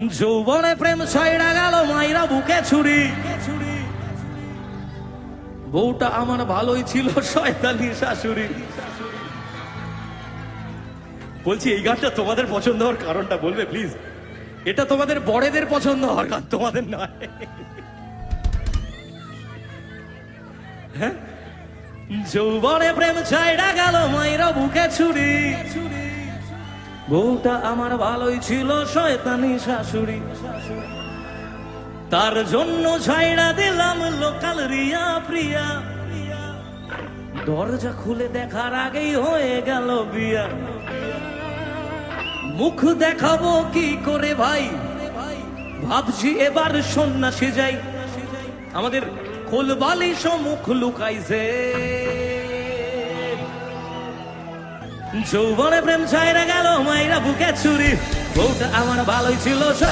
যৌবনে প্রেম ছাইড়া গেল মাইরা বুকে ছুরি। বউটা আমার ভালোই ছিল শয়তানি শাশুড়ি। বলছি এই গানটা তোমাদের পছন্দ হওয়ার কারণটা বলবে প্লিজ? এটা তোমাদের বড়দের পছন্দ হওয়ার গান, তোমাদের নয়। হ্যাঁ, যৌবনে প্রেম ছাইড়া গেল মাইরা বুকে ছুরি। বউটা আমার ভালোই ছিল শয়তানি শাশুড়ি। তার জন্য ছাইড়া দিলাম লোকাল রিয়া প্রিয়া। দরজা খুলে দেখার আগেই হয়ে গেল বিয়া। মুখ দেখাবো কি করে ভাই, ভাবছি এবার সন্ন্যাসী যাই। আমাদের খোলবালি মুখ লুকাইছে। যৌবনে প্রেম ছাইড়া গেল মাইরা বুকে ছুরি। বউটা আমার ভালোই ছিল।